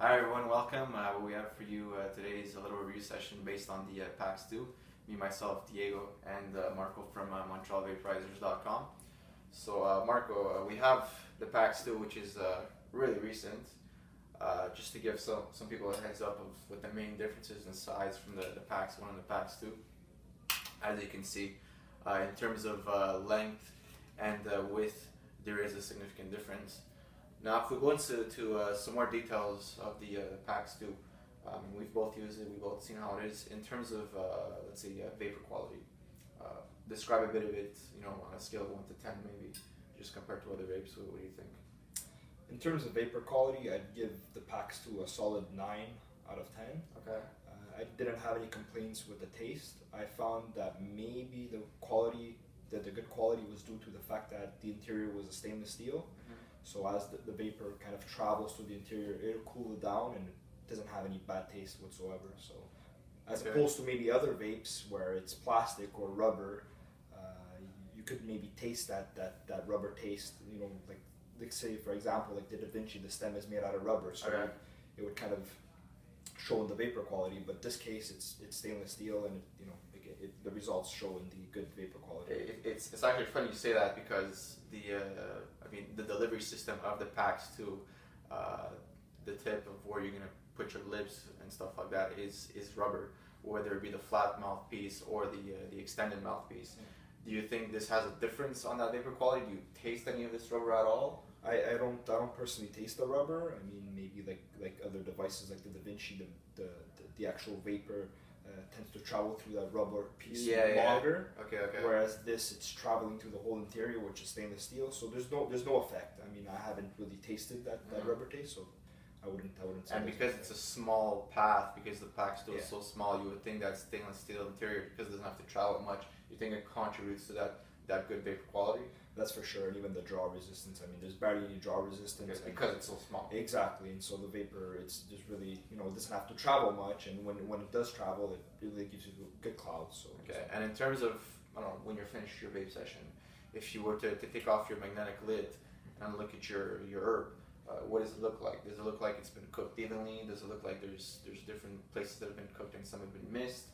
Hi everyone, welcome. What we have for you today is a little review session based on the PAX 2. Me, myself, Diego, and Marco from Montreal Vaporizers.com. So Marco, we have the PAX 2, which is really recent. Just to give some people a heads up of what the main differences in size from the PAX 1 and the PAX 2. As you can see, in terms of length and width, there is a significant difference. Now, if we go into some more details of the PAX 2, we've both used it, we've both seen how it is. In terms of, let's say, vapor quality, describe a bit of it, on a scale of 1 to 10 maybe, just compared to other vapes. What do you think? In terms of vapor quality, I'd give the PAX 2 a solid 9 out of 10. Okay. I didn't have any complaints with the taste. I found that maybe the good quality was due to the fact that the interior was a stainless steel. So as the vapor kind of travels through the interior, it'll cool it down and it doesn't have any bad taste whatsoever. So as opposed to maybe other vapes where it's plastic or rubber, you could maybe taste that rubber taste. Like say for example, like the Da Vinci, the stem is made out of rubber, so it would kind of show in the vapor quality. But this case, it's stainless steel, and the results show in the good vapor quality. It's actually funny you say that, because the delivery system of the PAX 2, the tip of where you're gonna put your lips and stuff like that is rubber, whether it be the flat mouthpiece or the extended mouthpiece. Do you think this has a difference on that vapor quality? Do you taste any of this rubber at all? I don't personally taste the rubber. I mean, maybe like other devices like the Da Vinci, the actual vapor tends to travel through that rubber piece longer. Okay. Whereas this, it's traveling through the whole interior, which is stainless steel. So there's no effect. I mean, I haven't really tasted that rubber taste, so I wouldn't say. And because it's a small path, because the PAX 2 is so small, you would think that stainless steel interior, because it doesn't have to travel much, you think it contributes to that good vapor quality? That's for sure, and even the draw resistance. I mean, there's barely any draw resistance because it's so small. Exactly, and so the vapor, it's just really, it doesn't have to travel much, and when it does travel, it really gives you good clouds. So and in terms of, when you're finished your vape session, if you were to take off your magnetic lid and look at your herb, what does it look like? Does it look like it's been cooked evenly? Does it look like there's different places that have been cooked and some have been missed?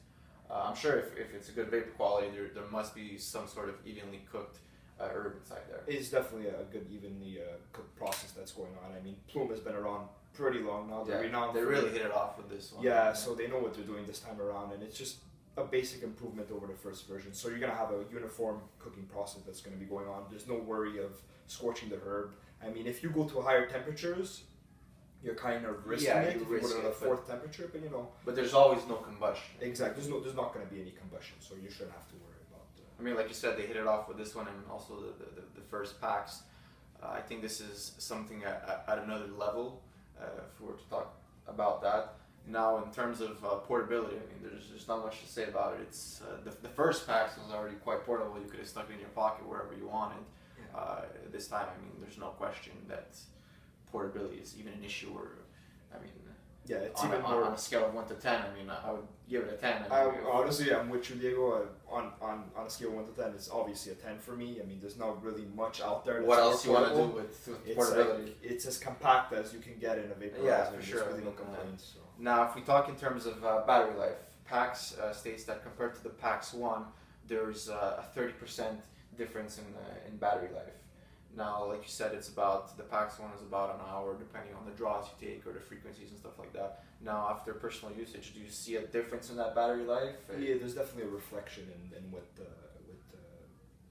I'm sure if it's a good vapor quality, there must be some sort of evenly cooked herb inside there. It's definitely a good evenly cooked process that's going on. I mean, Plume has been around pretty long now. They're renowned. They really hit it off with this one. Yeah, so they know what they're doing this time around, and it's just a basic improvement over the first version. So you're gonna have a uniform cooking process that's gonna be going on. There's no worry of scorching the herb. I mean, if you go to higher temperatures, you're kind of risking it if you go to the fourth temperature, but But there's always no combustion. Exactly. There's not going to be any combustion, so you shouldn't have to worry about that. Like you said, they hit it off with this one and also the first PAX. I think this is something at another level, if we were to talk about that. Now, in terms of portability, there's not much to say about it. It's the first PAX was already quite portable. You could have stuck it in your pocket wherever you wanted. This time, there's no question that portability is even an issue. It's on even more on a scale of 1 to 10. I would give it a 10. Honestly, I'm with you, Diego. On a scale of 1 to 10, it's obviously a 10 for me. There's not really much out there. What else you want to do with portability? It's as compact as you can get in a vaporizer. Yeah, for sure. There's really no complaints. So. Now, if we talk in terms of battery life, PAX states that compared to the PAX 1, there's a 30% difference in battery life. Now, like you said, the PAX 1 is about an hour, depending on the draws you take or the frequencies and stuff like that. Now, after personal usage, do you see a difference in that battery life? Yeah, there's definitely a reflection in what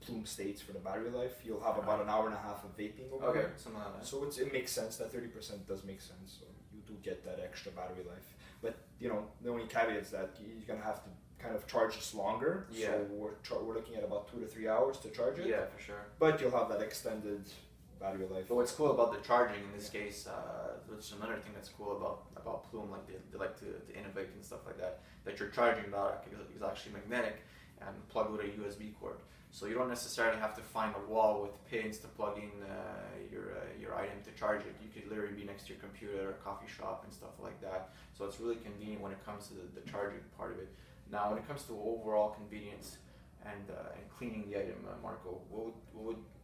Plume states for the battery life. You'll have about an hour and a half of vaping over there. Something like that. So it makes sense. That 30% does make sense. So you do get that extra battery life. But, the only caveat is that you're going to have to kind of charge this longer. Yeah. So we're looking at about 2 to 3 hours to charge it. Yeah, for sure. But you'll have that extended battery life. But what's cool about the charging in this case, which is another thing that's cool about Plume, like they like to innovate and stuff like that your charging dock is actually magnetic and plugged with a USB cord. So you don't necessarily have to find a wall with pins to plug in your item to charge it. You could literally be next to your computer or coffee shop and stuff like that. So it's really convenient when it comes to the charging part of it. Now, when it comes to overall convenience and cleaning the item, Marco,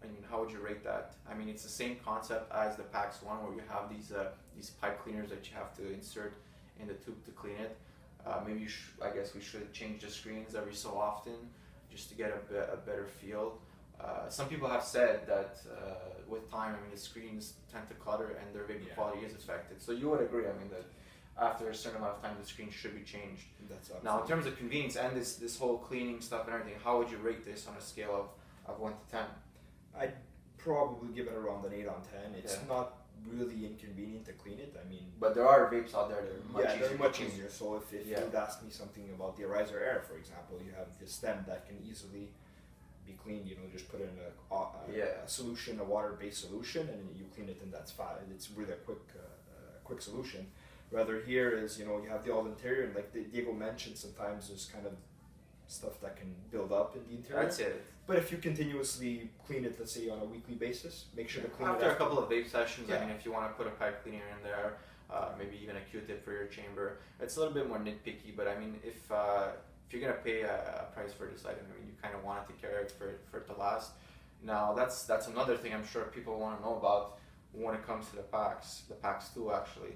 I mean, how would you rate that? I mean, it's the same concept as the PAX One, where you have these pipe cleaners that you have to insert in the tube to clean it. Maybe I guess we should change the screens every so often, just to get a better feel. Some people have said that with time, I mean, the screens tend to clutter and their vapor quality is affected. So you would agree, I mean, that after a certain amount of time, the screen should be changed. Now, in terms of convenience and this whole cleaning stuff and everything, how would you rate this on a scale of 1 to 10? I'd probably give it around an 8 on 10. It's not really inconvenient to clean it. I mean, but there are vapes out there that are much easier. They're much easier. So if you'd ask me something about the Arizer Air, for example, you have this stem that can easily be cleaned. You know, just put in a solution, a water-based solution, and you clean it, and that's fine. It's really a quick solution. Rather here is, you know, you have the all interior, and like Diego mentioned, sometimes there's kind of stuff that can build up in the interior. That's it. But if you continuously clean it, let's say on a weekly basis, make sure to clean it after a couple of vape sessions. I mean, if you want to put a pipe cleaner in there, maybe even a Q-tip for your chamber, it's a little bit more nitpicky. But I mean, if you're gonna pay a price for this item, I mean, you kind of want it to carry it for it to last. Now that's another thing I'm sure people want to know about when it comes to the PAX 2 actually.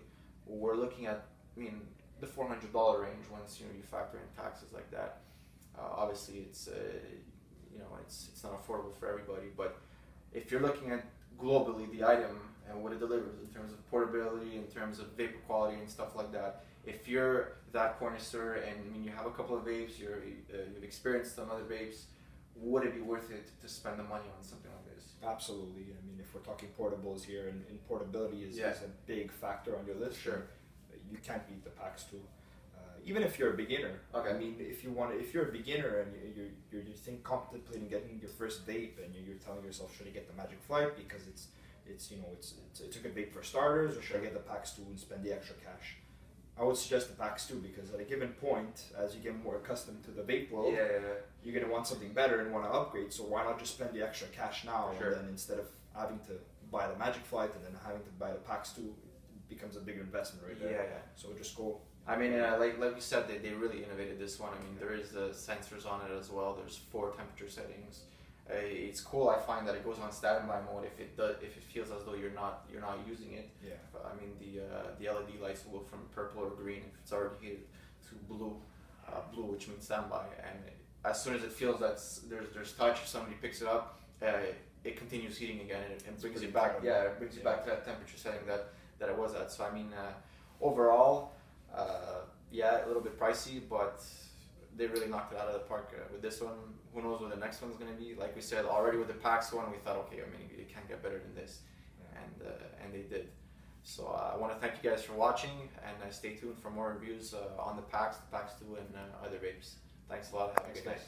We're looking at, I mean, the $400 range once you factor in taxes like that. Obviously, it's it's not affordable for everybody. But if you're looking at globally the item and what it delivers in terms of portability, in terms of vapor quality and stuff like that, if you're that connoisseur and I mean you have a couple of vapes, you've experienced some other vapes, would it be worth it to spend the money on something like this? Absolutely. I mean, if we're talking portables here, and portability is a big factor on your list. Sure. You can't beat the PAX 2. Even if you're a beginner. Okay. I mean, if you're a beginner and you're contemplating getting your first vape, and you're telling yourself, should I get the Magic Flight because it's a good vape for starters, or should I get the PAX 2 and spend the extra cash? I would suggest the PAX 2 because at a given point, as you get more accustomed to the vape world, you're going to want something better and want to upgrade. So why not just spend the extra cash now, and then instead of having to buy the Magic Flight and then having to buy the PAX 2, it becomes a bigger investment right there. So just go. I mean, like we said, they really innovated this one. I mean, there is the sensors on it as well. There's 4 temperature settings. It's cool. I find that it goes on standby mode if it feels as though you're not using it. I mean, the LED lights will go from purple or green if it's already heated to blue, which means standby. And as soon as it feels that there's touch, if somebody picks it up, it continues heating again and brings you back. It brings you back to that temperature setting that it was at. So I mean, overall, a little bit pricey, but they really knocked it out of the park with this one. Who knows what the next one's going to be? Like we said, already with the PAX one, we thought, okay, I mean, it can't get better than this, and they did. So I want to thank you guys for watching, and stay tuned for more reviews on the PAX 2, and other vapes. Thanks a lot. Have a good night.